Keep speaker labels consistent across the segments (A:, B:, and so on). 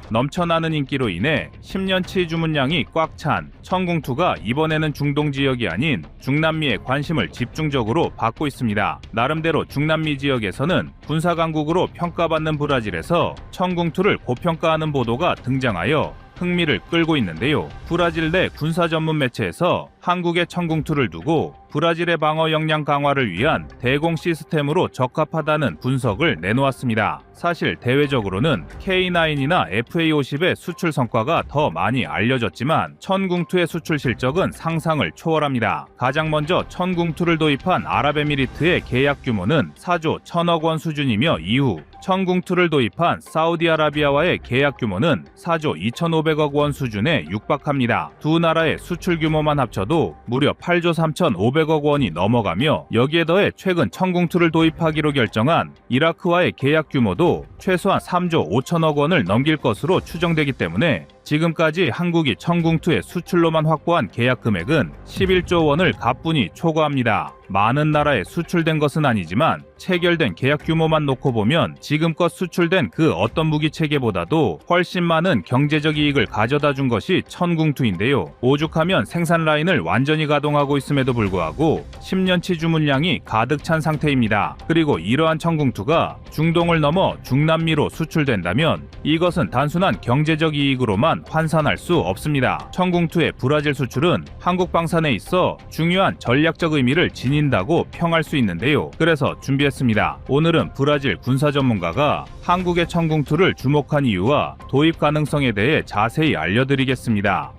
A: 넘쳐나는 인기로 인해 10년치 주문량이 꽉 찬 천궁2가 이번에는 중동 지역이 아닌 중남미에 관심을 집중적으로 받고 있습니다. 나름대로 중남미 지역에서는 군사 강국으로 평가받는 브라질에서 천궁2를 고평가하는 보도가 등장하여 흥미를 끌고 있는데요. 브라질 내 군사 전문 매체에서 한국의 천궁2를 두고 브라질의 방어 역량 강화를 위한 대공 시스템으로 적합하다는 분석을 내놓았습니다. 사실 대외적으로는 K9이나 FA50의 수출 성과가 더 많이 알려졌지만 천궁2의 수출 실적은 상상을 초월합니다. 가장 먼저 천궁2를 도입한 아랍에미리트의 계약 규모는 4조 1천억 원 수준이며 이후 천궁2를 도입한 사우디아라비아와의 계약 규모는 4조 2,500억 원 수준에 육박합니다. 두 나라의 수출 규모만 합쳐도 무려 8조 3,500억 원이 넘어가며 여기에 더해 최근 천궁2를 도입하기로 결정한 이라크와의 계약 규모도 최소한 3조 5천억 원을 넘길 것으로 추정되기 때문에 지금까지 한국이 천궁2의 수출로만 확보한 계약 금액은 11조 원을 가뿐히 초과합니다. 많은 나라에 수출된 것은 아니지만 체결된 계약 규모만 놓고 보면 지금껏 수출된 그 어떤 무기 체계보다도 훨씬 많은 경제적 이익을 가져다 준 것이 천궁2인데요. 오죽하면 생산 라인을 완전히 가동하고 있음에도 불구하고 10년치 주문량이 가득 찬 상태입니다. 그리고 이러한 천궁2가 중동을 넘어 중남미로 수출된다면 이것은 단순한 경제적 이익으로만 환산할 수 없습니다. 천궁2의 브라질 수출은 한국 방산에 있어 중요한 전략적 의미를 지닌다고 평할 수 있는데요. 그래서 준비했습니다. 오늘은 브라질 군사 전문가가 한국의 천궁2를 주목한 이유와 도입 가능성에 대해 자세히 알려드리겠습니다.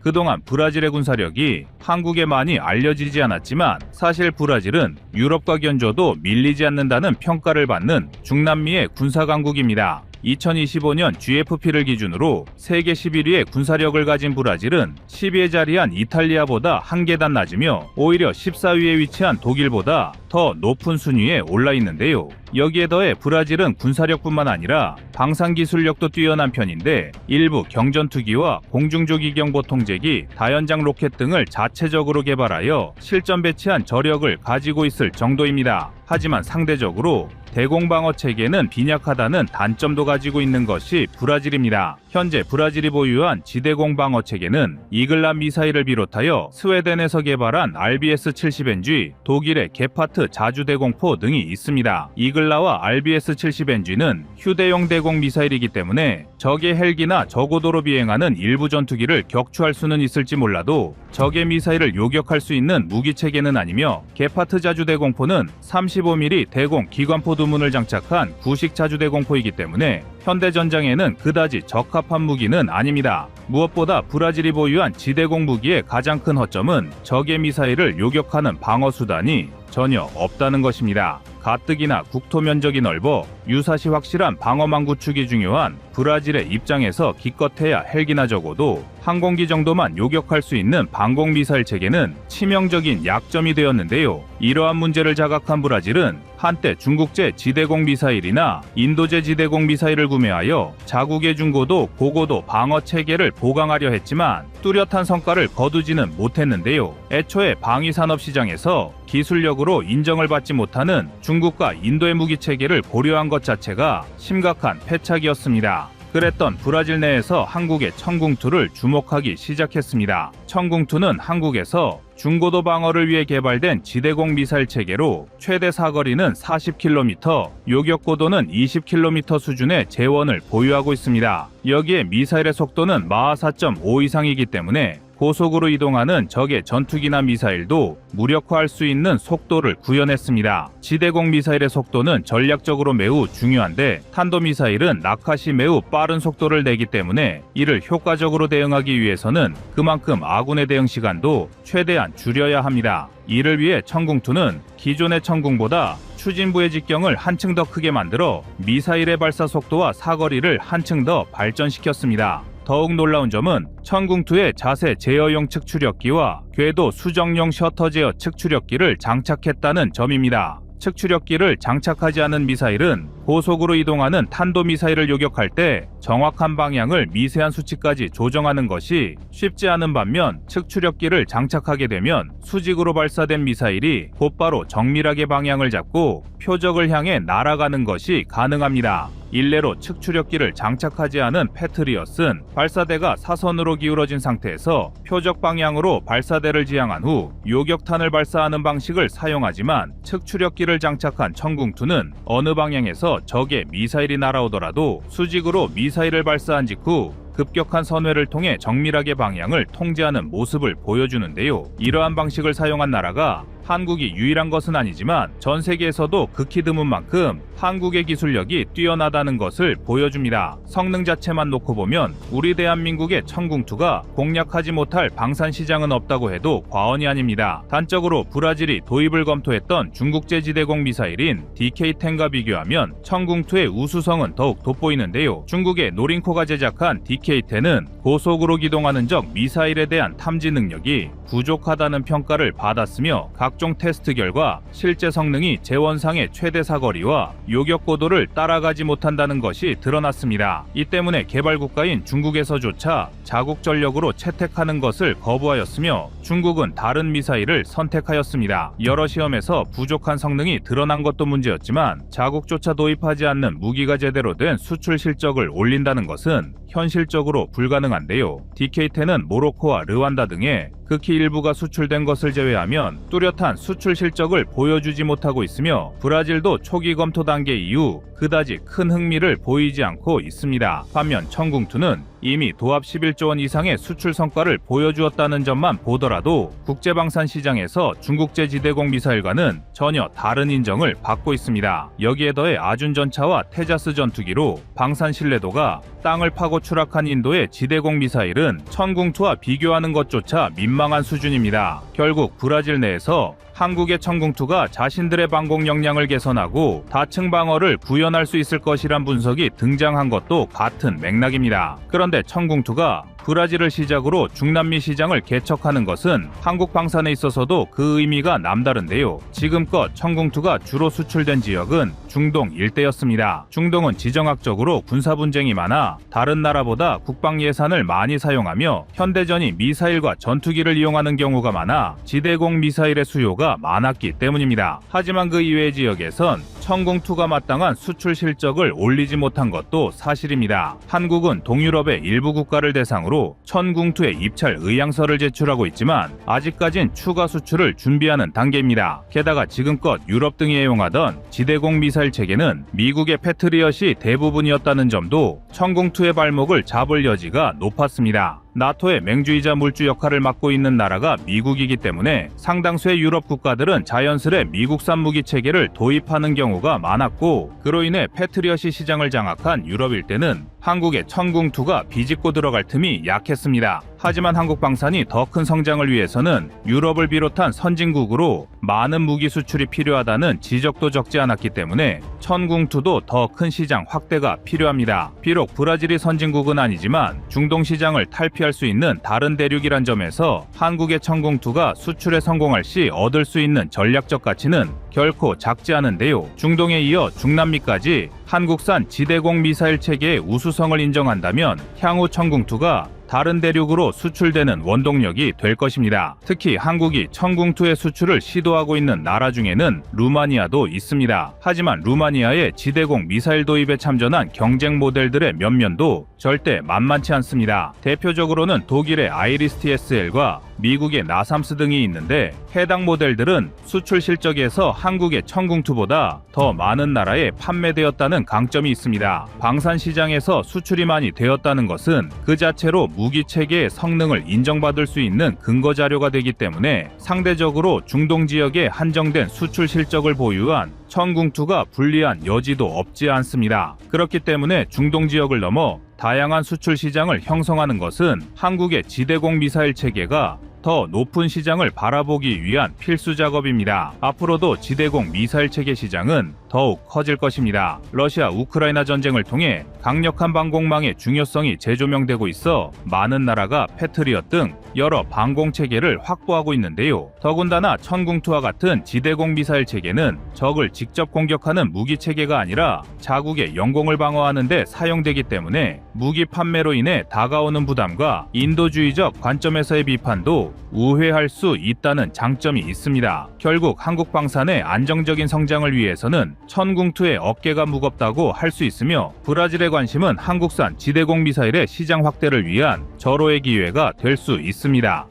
A: 그동안 브라질의 군사력이 한국에 많이 알려지지 않았지만 사실 브라질은 유럽과 견줘도 밀리지 않는다는 평가를 받는 중남미의 군사 강국입니다. 2025년 GFP를 기준으로 세계 11위의 군사력을 가진 브라질은 10위에 자리한 이탈리아보다 한 계단 낮으며 오히려 14위에 위치한 독일보다 더 높은 순위에 올라 있는데요. 여기에 더해 브라질은 군사력뿐만 아니라 방산기술력도 뛰어난 편인데 일부 경전투기와 공중조기경보통제기, 다연장 로켓 등을 자체적으로 개발하여 실전 배치한 저력을 가지고 있을 정도입니다. 하지만 상대적으로 대공방어 체계는 빈약하다는 단점도 가지고 있는 것이 브라질입니다. 현재 브라질이 보유한 지대공 방어 체계는 이글라 미사일을 비롯하여 스웨덴에서 개발한 RBS-70NG, 독일의 게파트 자주대공포 등이 있습니다. 이글라와 RBS-70NG는 휴대용 대공 미사일이기 때문에 적의 헬기나 저고도로 비행하는 일부 전투기를 격추할 수는 있을지 몰라도 적의 미사일을 요격할 수 있는 무기 체계는 아니며 게파트 자주대공포는 35mm 대공 기관포 두문을 장착한 구식 자주대공포이기 때문에 현대전장에는 그다지 적합한 무기는 아닙니다. 무엇보다 브라질이 보유한 지대공 무기의 가장 큰 허점은 적의 미사일을 요격하는 방어수단이 전혀 없다는 것입니다. 가뜩이나 국토 면적이 넓어 유사시 확실한 방어망 구축이 중요한 브라질의 입장에서 기껏해야 헬기나 적어도 항공기 정도만 요격할 수 있는 방공미사일 체계는 치명적인 약점이 되었는데요. 이러한 문제를 자각한 브라질은 한때 중국제 지대공 미사일이나 인도제 지대공 미사일을 구매하여 자국의 중고도 고고도 방어 체계를 보강하려 했지만 뚜렷한 성과를 거두지는 못했는데요. 애초에 방위산업 시장에서 기술력으로 인정을 받지 못하는 중국과 인도의 무기 체계를 고려한 것 자체가 심각한 패착이었습니다. 그랬던 브라질 내에서 한국의 천궁2를 주목하기 시작했습니다. 천궁2는 한국에서 중고도 방어를 위해 개발된 지대공 미사일 체계로 최대 사거리는 40km, 요격 고도는 20km 수준의 제원을 보유하고 있습니다. 여기에 미사일의 속도는 마하 4.5 이상이기 때문에 고속으로 이동하는 적의 전투기나 미사일도 무력화할 수 있는 속도를 구현했습니다. 지대공 미사일의 속도는 전략적으로 매우 중요한데 탄도미사일은 낙하 시 매우 빠른 속도를 내기 때문에 이를 효과적으로 대응하기 위해서는 그만큼 아군의 대응 시간도 최대한 줄여야 합니다. 이를 위해 천궁2는 기존의 천궁보다 추진부의 직경을 한층 더 크게 만들어 미사일의 발사 속도와 사거리를 한층 더 발전시켰습니다. 더욱 놀라운 점은 천궁2의 자세 제어용 측추력기와 궤도 수정용 셔터 제어 측추력기를 장착했다는 점입니다. 측추력기를 장착하지 않은 미사일은 고속으로 이동하는 탄도미사일을 요격할 때 정확한 방향을 미세한 수치까지 조정하는 것이 쉽지 않은 반면, 측추력기를 장착하게 되면 수직으로 발사된 미사일이 곧바로 정밀하게 방향을 잡고 표적을 향해 날아가는 것이 가능합니다. 일례로 측추력기를 장착하지 않은 패트리엇은 발사대가 사선으로 기울어진 상태에서 표적 방향으로 발사대를 지향한 후 요격탄을 발사하는 방식을 사용하지만, 측추력기를 장착한 천궁2는 어느 방향에서 적의 미사일이 날아오더라도 수직으로 미사일을 발사한 직후 급격한 선회를 통해 정밀하게 방향을 통제하는 모습을 보여주는데요. 이러한 방식을 사용한 나라가 한국이 유일한 것은 아니지만 전 세계에서도 극히 드문 만큼 한국의 기술력이 뛰어나다는 것을 보여줍니다. 성능 자체만 놓고 보면 우리 대한민국의 천궁2가 공략하지 못할 방산 시장은 없다고 해도 과언이 아닙니다. 단적으로 브라질이 도입을 검토했던 중국제 지대공 미사일인 DK-10과 비교하면 천궁2의 우수성은 더욱 돋보이는데요. 중국의 노린코가 제작한 DK-10은 고속으로 기동하는 적 미사일에 대한 탐지 능력이 부족하다는 평가를 받았으며, 각종 테스트 결과 실제 성능이 제원상의 최대 사거리와 요격 고도를 따라가지 못한다는 것이 드러났습니다. 이 때문에 개발국가인 중국에서조차 자국 전력으로 채택하는 것을 거부하였으며, 중국은 다른 미사일을 선택하였습니다. 여러 시험에서 부족한 성능이 드러난 것도 문제였지만, 자국조차 도입하지 않는 무기가 제대로 된 수출 실적을 올린다는 것은 현실적으로 불가능한데요. DK-10은 모로코와 르완다 등에 극히 일부가 수출된 것을 제외하면 뚜렷한 수출 실적을 보여주지 못하고 있으며, 브라질도 초기 검토 단계 이후 그다지 큰 흥미를 보이지 않고 있습니다. 반면 천궁2는 이미 도합 11조 원 이상의 수출 성과를 보여주었다는 점만 보더라도 국제방산 시장에서 중국제 지대공 미사일과는 전혀 다른 인정을 받고 있습니다. 여기에 더해 아준전차와 테자스 전투기로 방산 신뢰도가 땅을 파고 추락한 인도의 지대공 미사일은 천궁2와 비교하는 것조차 민망한 수준입니다. 결국 브라질 내에서 한국의 천궁2가 자신들의 방공 역량을 개선하고 다층 방어를 구현할 수 있을 것이란 분석이 등장한 것도 같은 맥락입니다. 그런데 천궁2가 브라질을 시작으로 중남미 시장을 개척하는 것은 한국 방산에 있어서도 그 의미가 남다른데요. 지금껏 천궁2가 주로 수출된 지역은 중동 일대였습니다. 중동은 지정학적으로 군사 분쟁이 많아 다른 나라보다 국방 예산을 많이 사용하며 현대전이 미사일과 전투기를 이용하는 경우가 많아 지대공 미사일의 수요가 많았기 때문입니다. 하지만 그 이외의 지역에선 천궁2가 마땅한 수출 실적을 올리지 못한 것도 사실입니다. 한국은 동유럽의 일부 국가를 대상으로 천궁2의 입찰 의향서를 제출하고 있지만 아직까진 추가 수출을 준비하는 단계입니다. 게다가 지금껏 유럽 등이 애용하던 지대공 미사일 체계는 미국의 패트리엇이 대부분이었다는 점도 천궁2의 발목을 잡을 여지가 높았습니다. 나토의 맹주이자 물주 역할을 맡고 있는 나라가 미국이기 때문에 상당수의 유럽 국가들은 자연스레 미국산 무기 체계를 도입하는 경우가 많았고, 그로 인해 패트리엇이 시장을 장악한 유럽 일대는 한국의 천궁2가 비집고 들어갈 틈이 약했습니다. 하지만 한국 방산이 더 큰 성장을 위해서는 유럽을 비롯한 선진국으로 많은 무기 수출이 필요하다는 지적도 적지 않았기 때문에 천궁2도 더 큰 시장 확대가 필요합니다. 비록 브라질이 선진국은 아니지만 중동 시장을 탈피할 수 있는 다른 대륙이란 점에서 한국의 천궁2가 수출에 성공할 시 얻을 수 있는 전략적 가치는 결코 작지 않은데요. 중동에 이어 중남미까지 한국산 지대공 미사일 체계의 우수성을 인정한다면 향후 천궁2가 다른 대륙으로 수출되는 원동력이 될 것입니다. 특히 한국이 천궁2의 수출을 시도하고 있는 나라 중에는 루마니아도 있습니다. 하지만 루마니아의 지대공 미사일 도입에 참전한 경쟁 모델들의 면면도 절대 만만치 않습니다. 대표적으로는 독일의 아이리스-TSL과 미국의 나삼스 등이 있는데, 해당 모델들은 수출 실적에서 한국의 천궁2보다 더 많은 나라에 판매되었다는 강점이 있습니다. 방산 시장에서 수출이 많이 되었다는 것은 그 자체로 무기 체계의 성능을 인정받을 수 있는 근거 자료가 되기 때문에 상대적으로 중동 지역에 한정된 수출 실적을 보유한 천궁2가 불리한 여지도 없지 않습니다. 그렇기 때문에 중동 지역을 넘어 다양한 수출 시장을 형성하는 것은 한국의 지대공 미사일 체계가 더 높은 시장을 바라보기 위한 필수 작업입니다. 앞으로도 지대공 미사일 체계 시장은 더욱 커질 것입니다. 러시아 우크라이나 전쟁을 통해 강력한 방공망의 중요성이 재조명되고 있어 많은 나라가 패트리엇 등 여러 방공 체계를 확보하고 있는데요. 더군다나 천궁투와 같은 지대공 미사일 체계는 적을 직접 공격하는 무기 체계가 아니라 자국의 영공을 방어하는 데 사용되기 때문에 무기 판매로 인해 다가오는 부담과 인도주의적 관점에서의 비판도 우회할 수 있다는 장점이 있습니다. 결국 한국 방산의 안정적인 성장을 위해서는 천궁투의 어깨가 무겁다고 할 수 있으며 브라질의 관심은 한국산 지대공 미사일의 시장 확대를 위한 절호의 기회가 될 수 있습니다.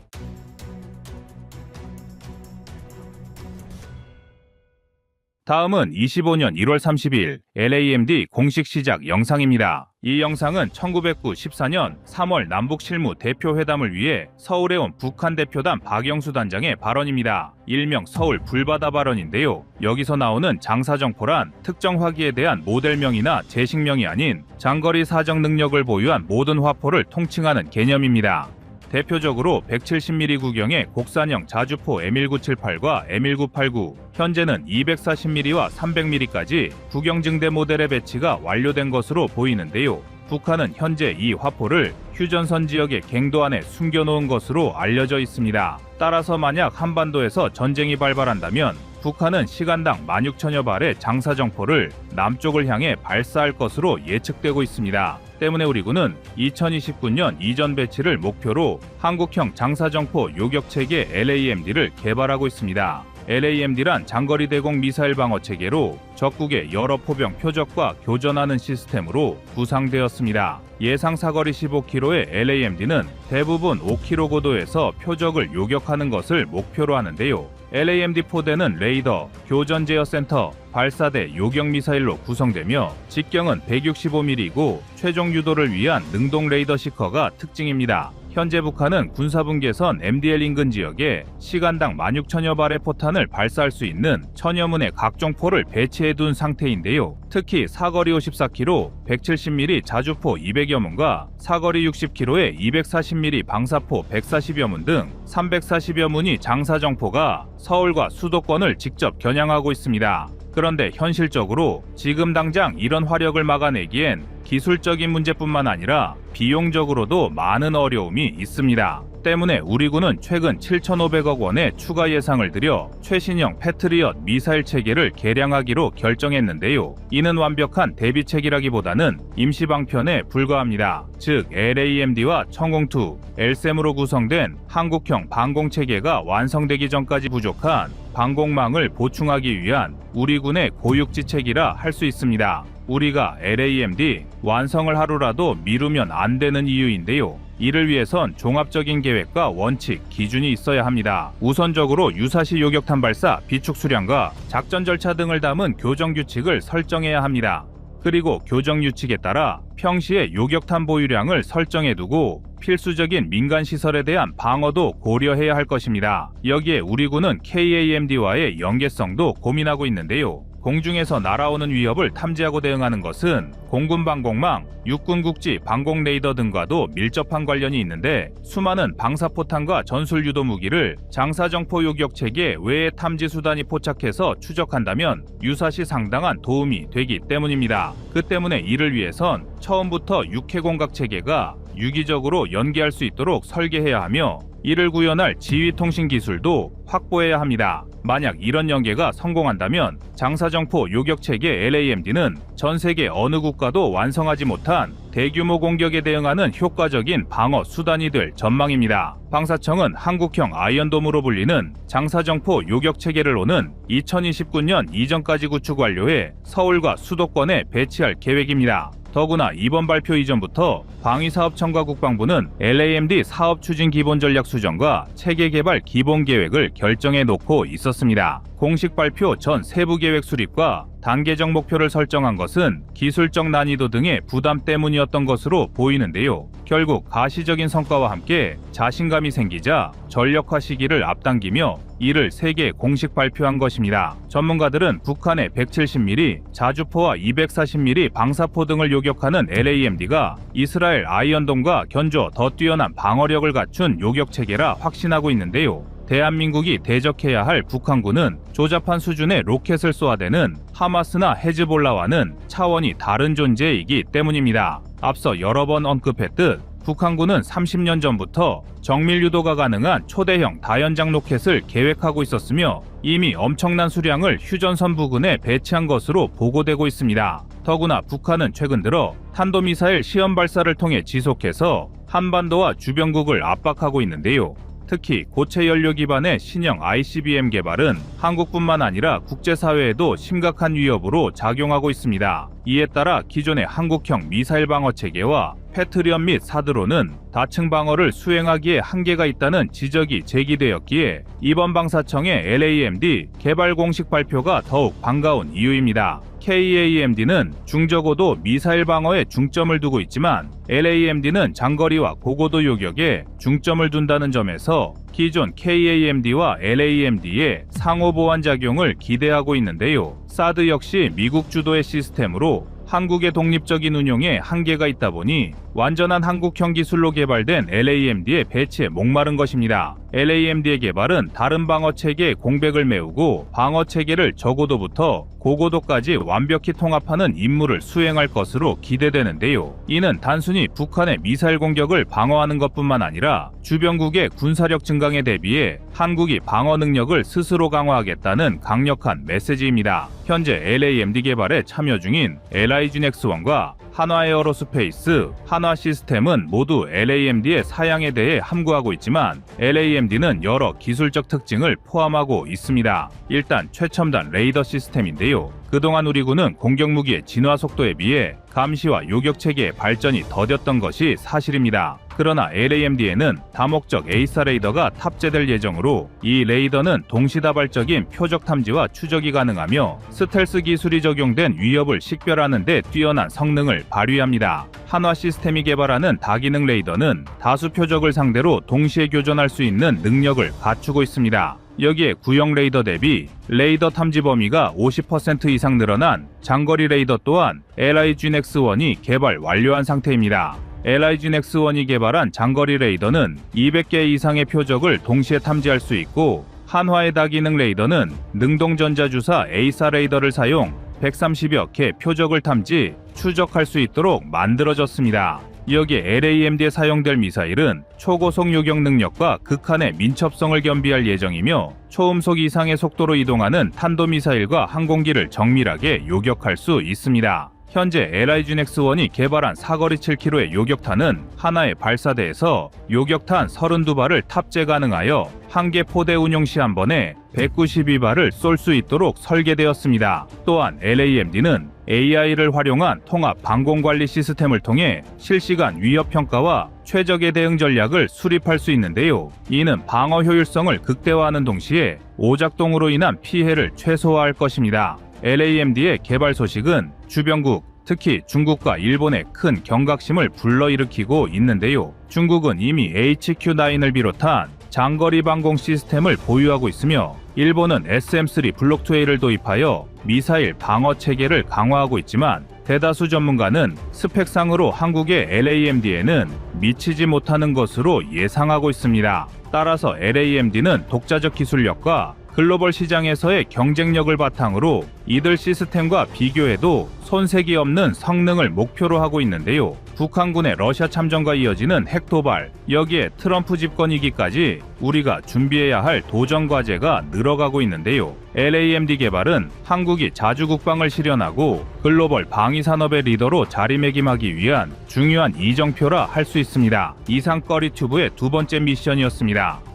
A: 다음은 25년 1월 30일 LAMD 공식 시작 영상입니다. 이 영상은 1994년 3월 남북 실무 대표회담을 위해 서울에 온 북한 대표단 박영수 단장의 발언입니다. 일명 서울 불바다 발언인데요. 여기서 나오는 장사정포란 특정 화기에 대한 모델명이나 제식명이 아닌 장거리 사정 능력을 보유한 모든 화포를 통칭하는 개념입니다. 대표적으로 170mm 구경의 국산형 자주포 M1978과 M1989, 현재는 240mm와 300mm까지 구경증대 모델의 배치가 완료된 것으로 보이는데요. 북한은 현재 이 화포를 휴전선 지역의 갱도 안에 숨겨놓은 것으로 알려져 있습니다. 따라서 만약 한반도에서 전쟁이 발발한다면 북한은 시간당 16,000여 발의 장사정포를 남쪽을 향해 발사할 것으로 예측되고 있습니다. 때문에 우리 군은 2029년 이전 배치를 목표로 한국형 장사정포 요격체계 LAMD를 개발하고 있습니다. LAMD란 장거리 대공 미사일 방어 체계로 적국의 여러 포병 표적과 교전하는 시스템으로 구상되었습니다. 예상 사거리 15km의 LAMD는 대부분 5km 고도에서 표적을 요격하는 것을 목표로 하는데요. LAMD 포대는 레이더, 교전 제어 센터, 발사대, 요격 미사일로 구성되며 직경은 165mm이고 최종 유도를 위한 능동 레이더 시커가 특징입니다. 현재 북한은 군사분계선 MDL 인근 지역에 시간당 16,000여 발의 포탄을 발사할 수 있는 천여 문의 각종 포를 배치해둔 상태인데요. 특히 사거리 54km, 170mm 자주포 200여 문과 사거리 60km의 240mm 방사포 140여 문 등 340여 문의 장사정포가 서울과 수도권을 직접 겨냥하고 있습니다. 그런데 현실적으로 지금 당장 이런 화력을 막아내기엔 기술적인 문제뿐만 아니라 비용적으로도 많은 어려움이 있습니다. 때문에 우리 군은 최근 7,500억 원의 추가 예상을 들여 최신형 패트리엇 미사일 체계를 개량하기로 결정했는데요. 이는 완벽한 대비책이라기보다는 임시 방편에 불과합니다. 즉 LAMD와 천궁2, LSAM으로 구성된 한국형 방공체계가 완성되기 전까지 부족한 방공망을 보충하기 위한 우리 군의 고육지책이라 할 수 있습니다. 우리가 LAMD 완성을 하루라도 미루면 안 되는 이유인데요. 이를 위해선 종합적인 계획과 원칙, 기준이 있어야 합니다. 우선적으로 유사시 요격탄 발사, 비축 수량과 작전 절차 등을 담은 교정 규칙을 설정해야 합니다. 그리고 교정 규칙에 따라 평시에 요격탄 보유량을 설정해두고 필수적인 민간 시설에 대한 방어도 고려해야 할 것입니다. 여기에 우리 군은 KAMD와의 연계성도 고민하고 있는데요. 공중에서 날아오는 위협을 탐지하고 대응하는 것은 공군 방공망, 육군 국지 방공 레이더 등과도 밀접한 관련이 있는데 수많은 방사포탄과 전술 유도 무기를 장사정포 요격 체계 외의 탐지 수단이 포착해서 추적한다면 유사시 상당한 도움이 되기 때문입니다. 그 때문에 이를 위해선 처음부터 육해공각 체계가 유기적으로 연계할 수 있도록 설계해야 하며 이를 구현할 지휘통신 기술도 확보해야 합니다. 만약 이런 연계가 성공한다면 장사정포 요격체계 LAMD는 전 세계 어느 국가도 완성하지 못한 대규모 공격에 대응하는 효과적인 방어 수단이 될 전망입니다. 방사청은 한국형 아이언돔으로 불리는 장사정포 요격체계를 오는 2029년 이전까지 구축 완료해 서울과 수도권에 배치할 계획입니다. 더구나 이번 발표 이전부터 방위사업청과 국방부는 LAMD 사업추진기본전략 수정과 체계개발 기본계획을 결정해 놓고 있었습니다. 공식 발표 전 세부계획 수립과 단계적 목표를 설정한 것은 기술적 난이도 등의 부담 때문이었던 것으로 보이는데요. 결국 가시적인 성과와 함께 자신감이 생기자 전력화 시기를 앞당기며 이를 세계 공식 발표한 것입니다. 전문가들은 북한의 170mm 자주포와 240mm 방사포 등을 요격하는 LAMD가 이스라엘 아이언돔과 견조 더 뛰어난 방어력을 갖춘 요격체계라 확신하고 있는데요. 대한민국이 대적해야 할 북한군은 조잡한 수준의 로켓을 쏘아대는 하마스나 헤즈볼라와는 차원이 다른 존재이기 때문입니다. 앞서 여러 번 언급했듯 북한군은 30년 전부터 정밀 유도가 가능한 초대형 다연장 로켓을 계획하고 있었으며 이미 엄청난 수량을 휴전선 부근에 배치한 것으로 보고되고 있습니다. 더구나 북한은 최근 들어 탄도미사일 시험 발사를 통해 지속해서 한반도와 주변국을 압박하고 있는데요. 특히 고체 연료 기반의 신형 ICBM 개발은 한국뿐만 아니라 국제사회에도 심각한 위협으로 작용하고 있습니다. 이에 따라 기존의 한국형 미사일 방어 체계와 패트리엇 및 사드로는 다층 방어를 수행하기에 한계가 있다는 지적이 제기되었기에 이번 방사청의 LAMD 개발 공식 발표가 더욱 반가운 이유입니다. KAMD는 중저고도 미사일 방어에 중점을 두고 있지만 LAMD는 장거리와 고고도 요격에 중점을 둔다는 점에서 기존 KAMD와 LAMD의 상호 보완 작용을 기대하고 있는데요. 사드 역시 미국 주도의 시스템으로 한국의 독립적인 운용에 한계가 있다 보니 완전한 한국형 기술로 개발된 LAMD의 배치에 목마른 것입니다. LAMD의 개발은 다른 방어체계의 공백을 메우고 방어체계를 저고도부터 고고도까지 완벽히 통합하는 임무를 수행할 것으로 기대되는데요. 이는 단순히 북한의 미사일 공격을 방어하는 것뿐만 아니라 주변국의 군사력 증강에 대비해 한국이 방어 능력을 스스로 강화하겠다는 강력한 메시지입니다. 현재 LAMD 개발에 참여 중인 LIGNX1과 한화에어로스페이스, 한화시스템은 모두 LAMD의 사양에 대해 함구하고 있지만 LAMD는 여러 기술적 특징을 포함하고 있습니다. 일단 최첨단 레이더 시스템인데요. 그동안 우리 군은 공격무기의 진화 속도에 비해 감시와 요격 체계의 발전이 더뎠던 것이 사실입니다. 그러나 LAMD에는 다목적 에이사 레이더가 탑재될 예정으로 이 레이더는 동시다발적인 표적 탐지와 추적이 가능하며 스텔스 기술이 적용된 위협을 식별하는 데 뛰어난 성능을 발휘합니다. 한화 시스템이 개발하는 다기능 레이더는 다수 표적을 상대로 동시에 교전할 수 있는 능력을 갖추고 있습니다. 여기에 구형 레이더 대비 레이더 탐지 범위가 50% 이상 늘어난 장거리 레이더 또한 LIGNX1이 개발 완료한 상태입니다. LIGNX1이 개발한 장거리 레이더는 200개 이상의 표적을 동시에 탐지할 수 있고 한화의 다기능 레이더는 능동전자주사 에이사 레이더를 사용 130여 개 표적을 탐지, 추적할 수 있도록 만들어졌습니다. 여기에 LAMD에 사용될 미사일은 초고속 요격 능력과 극한의 민첩성을 겸비할 예정이며 초음속 이상의 속도로 이동하는 탄도미사일과 항공기를 정밀하게 요격할 수 있습니다. 현재 LIGNX1이 개발한 사거리 7km의 요격탄은 하나의 발사대에서 요격탄 32발을 탑재 가능하여 한 개 포대 운용 시 한 번에 192발을 쏠 수 있도록 설계되었습니다. 또한 LAMD는 AI를 활용한 통합 방공관리 시스템을 통해 실시간 위협 평가와 최적의 대응 전략을 수립할 수 있는데요. 이는 방어 효율성을 극대화하는 동시에 오작동으로 인한 피해를 최소화할 것입니다. LAMD의 개발 소식은 주변국, 특히 중국과 일본의 큰 경각심을 불러일으키고 있는데요. 중국은 이미 HQ-9을 비롯한 장거리 방공 시스템을 보유하고 있으며 일본은 SM-3 블록2A를 도입하여 미사일 방어 체계를 강화하고 있지만 대다수 전문가는 스펙상으로 한국의 LAMD에는 미치지 못하는 것으로 예상하고 있습니다. 따라서 LAMD는 독자적 기술력과 글로벌 시장에서의 경쟁력을 바탕으로 이들 시스템과 비교해도 손색이 없는 성능을 목표로 하고 있는데요. 북한군의 러시아 참전과 이어지는 핵 도발, 여기에 트럼프 집권이기까지 우리가 준비해야 할 도전 과제가 늘어가고 있는데요. LAMD 개발은 한국이 자주 국방을 실현하고 글로벌 방위 산업의 리더로 자리매김하기 위한 중요한 이정표라 할 수 있습니다. 이상 꺼리튜브의 두 번째 미션이었습니다.